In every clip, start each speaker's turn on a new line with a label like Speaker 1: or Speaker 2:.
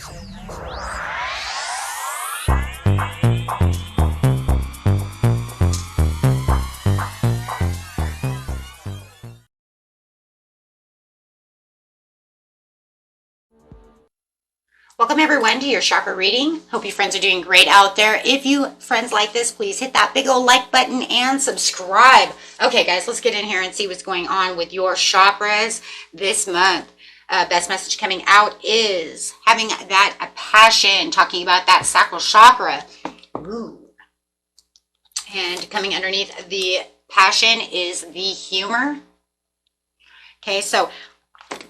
Speaker 1: Welcome everyone to your chakra reading. Hope you friends are doing great out there. If you friends like this, please hit that big old like button and subscribe. Okay guys, let's get in here and see what's going on with your chakras this month. Best message coming out is having that passion, talking about that sacral chakra. Ooh. And coming underneath the passion is the humor. Okay, so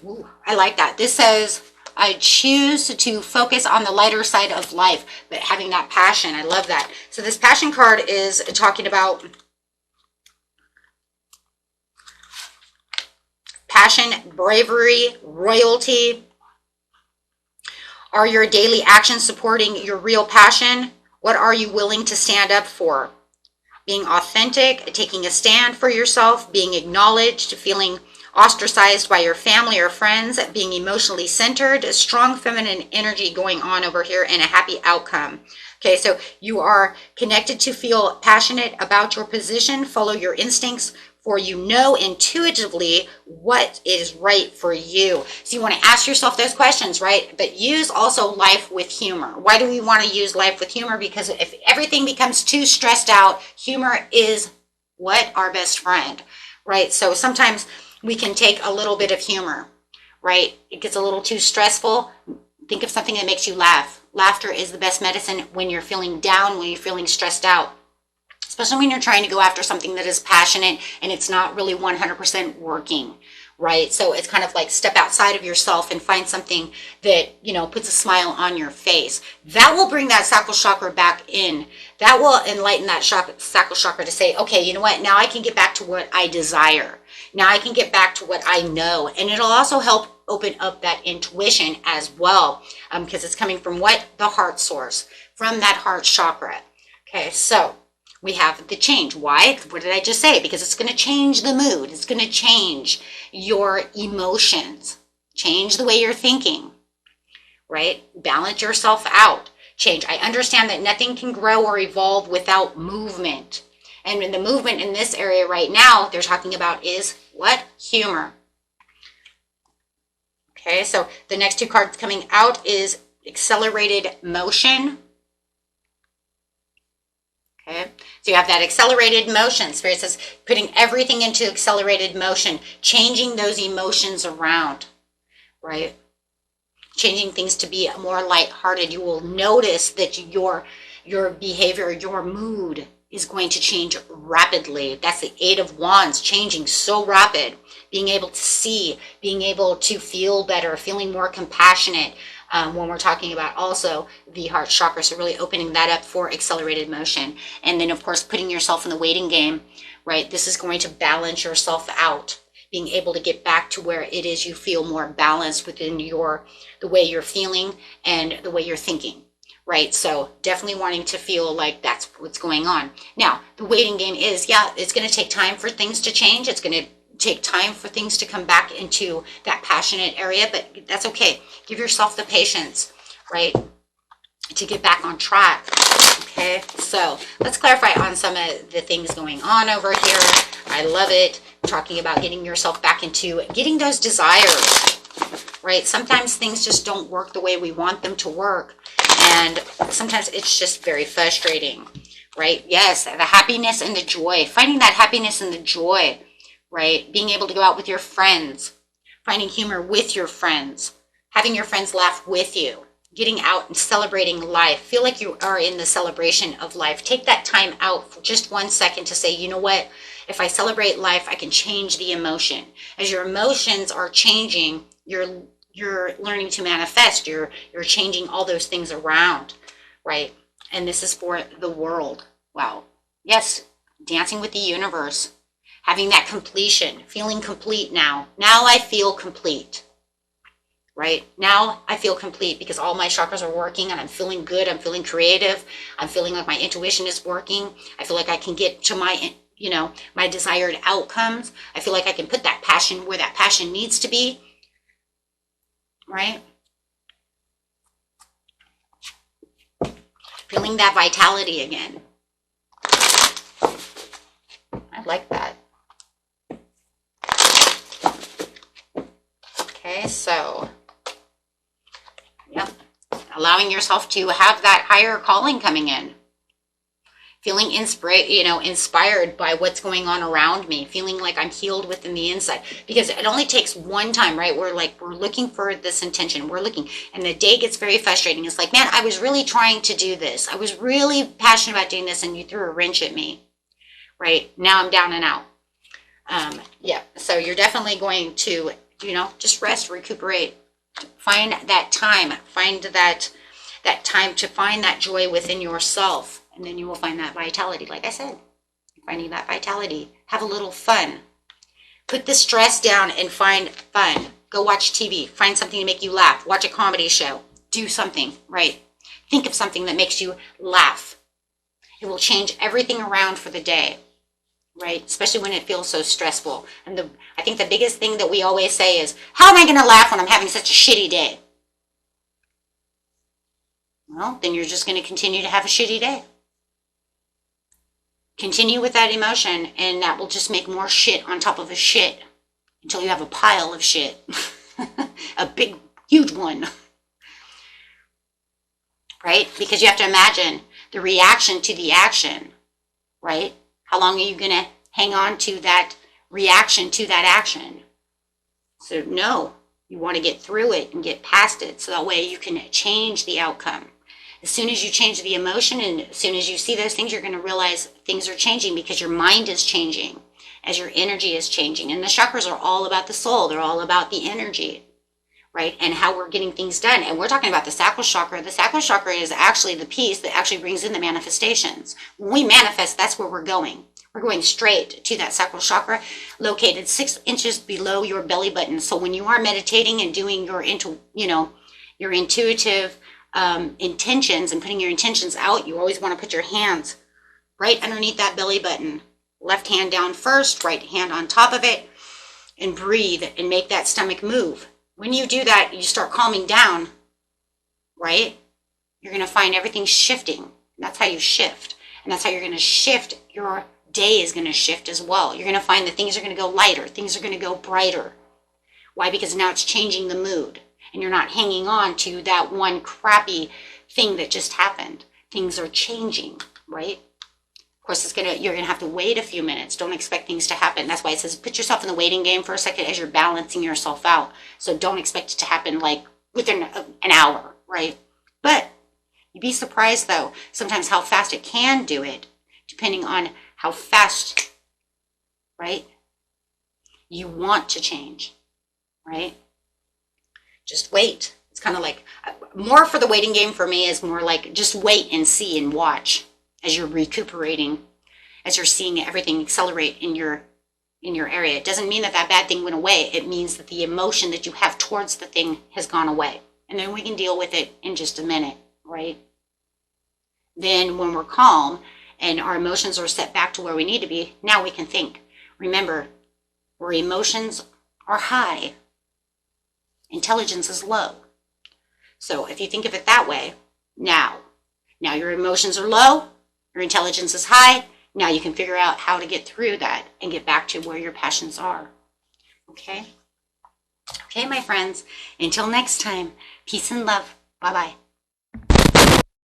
Speaker 1: ooh, I like that. This says, I choose to focus on the lighter side of life, but having that passion, I love that. So this passion card is talking about passion, bravery, royalty. Are your daily actions supporting your real passion? What are you willing to stand up for? Being authentic, taking a stand for yourself, being acknowledged, feeling ostracized by your family or friends, being emotionally centered, a strong feminine energy going on over here, and a happy outcome. Okay, so you are connected to feel passionate about your position, follow your instincts, for you know intuitively what is right for you. So you want to ask yourself those questions, right? But use also life with humor. Why do we want to use life with humor? Because if everything becomes too stressed out, humor is what? Our best friend, right? So sometimes we can take a little bit of humor, right? It gets a little too stressful. Think of something that makes you laugh. Laughter is the best medicine when you're feeling down, when you're feeling stressed out, especially when you're trying to go after something that is passionate and it's not really 100% working, right? So it's kind of like step outside of yourself and find something that, you know, puts a smile on your face. That will bring that sacral chakra back in. That will enlighten that sacral chakra to say, okay, you know what? Now I can get back to what I desire. Now I can get back to what I know. And it'll also help open up that intuition as well, because it's coming from what? The heart source, from that heart chakra. Okay, so we have the change. Why? What did I just say? Because it's going to change the mood. It's going to change your emotions, change the way you're thinking, right? Balance yourself out, change. I understand that nothing can grow or evolve without movement. And in the movement in this area right now, they're talking about is what? Humor. Okay, so the next two cards coming out is accelerated motion. Okay, so you have that accelerated motion. Spirit says putting everything into accelerated motion, changing those emotions around, right? Changing things to be more lighthearted. You will notice that your behavior, your mood is going to change rapidly. That's the Eight of Wands, changing so rapid. Being able to see, being able to feel better, feeling more compassionate. When we're talking about also the heart chakra, so really opening that up for accelerated motion. And then of course putting yourself in the waiting game, right? This is going to balance yourself out, being able to get back to where it is you feel more balanced within the way you're feeling and the way you're thinking, right? So definitely wanting to feel like that's what's going on. Now the waiting game is, yeah, it's going to take time for things to change. It's going to take time for things to come back into that passionate area, but that's okay. Give yourself the patience, right, to get back on track. Okay, so let's clarify on some of the things going on over here. I love it. Talking about getting yourself back into getting those desires, right? Sometimes things just don't work the way we want them to work, and sometimes it's just very frustrating, right? Yes, the happiness and the joy, finding that happiness and the joy, right? Being able to go out with your friends, finding humor with your friends, having your friends laugh with you, getting out and celebrating life. Feel like you are in the celebration of life. Take that time out for just 1 second to say, you know what? If I celebrate life, I can change the emotion. As your emotions are changing, you're learning to manifest. You're changing all those things around, right? And this is for the world. Wow. Yes, dancing with the universe. Having that completion, feeling complete now. Now I feel complete, right? Now I feel complete because all my chakras are working and I'm feeling good. I'm feeling creative. I'm feeling like my intuition is working. I feel like I can get to my, you know, my desired outcomes. I feel like I can put that passion where that passion needs to be, right? Feeling that vitality again. I like that. Okay, so, yep. Allowing yourself to have that higher calling coming in. Feeling inspired by what's going on around me, feeling like I'm healed within the inside, because it only takes one time, right? We're looking for this intention, we're looking, and the day gets very frustrating. It's like, man, I was really trying to do this, I was really passionate about doing this, and you threw a wrench at me, right? Now I'm down and out. Yeah, so you're definitely going to, just rest, recuperate, find that time, find that time to find that joy within yourself. And then you will find that vitality. Like I said, finding that vitality. Have a little fun. Put the stress down and find fun. Go watch TV. Find something to make you laugh. Watch a comedy show. Do something, right? Think of something that makes you laugh. It will change everything around for the day, right? Especially when it feels so stressful. And I think the biggest thing that we always say is, how am I going to laugh when I'm having such a shitty day? Well, then you're just going to continue to have a shitty day. Continue with that emotion, and that will just make more shit on top of a shit until you have a pile of shit. A big, huge one. Right? Because you have to imagine the reaction to the action, right? How long are you going to hang on to that reaction to that action? So no, you want to get through it and get past it, so that way you can change the outcome. As soon as you change the emotion, and as soon as you see those things, you're going to realize things are changing, because your mind is changing as your energy is changing. And the chakras are all about the soul. They're all about the energy, right? And how we're getting things done. And we're talking about the sacral chakra. The sacral chakra is actually the piece that actually brings in the manifestations. When we manifest, that's where we're going. We're going straight to that sacral chakra, located 6 inches below your belly button. So when you are meditating and doing your intuitive intentions and putting your intentions out, you always want to put your hands right underneath that belly button. Left hand down first, right hand on top of it, and breathe and make that stomach move. When you do that, you start calming down, right? You're going to find everything shifting. And that's how you shift. And that's how you're going to shift. Your day is going to shift as well. You're going to find that things are going to go lighter. Things are going to go brighter. Why? Because now it's changing the mood. And you're not hanging on to that one crappy thing that just happened. Things are changing, right? Of course, you're gonna have to wait a few minutes. Don't expect things to happen. That's why it says put yourself in the waiting game for a second as you're balancing yourself out. So don't expect it to happen like within an hour, right? But you'd be surprised though, sometimes how fast it can do it, depending on how fast, right, you want to change, right? Just wait. It's kind of like, more for the waiting game for me is more like just wait and see and watch as you're recuperating, as you're seeing everything accelerate in your area. It doesn't mean that bad thing went away. It means that the emotion that you have towards the thing has gone away. And then we can deal with it in just a minute, right? Then when we're calm and our emotions are set back to where we need to be, now we can think. Remember, where emotions are high, intelligence is low. So if you think of it that way, now your emotions are low, your intelligence is high. Now you can figure out how to get through that and get back to where your passions are. Okay? Okay, my friends. Until next time, peace and love. Bye-bye.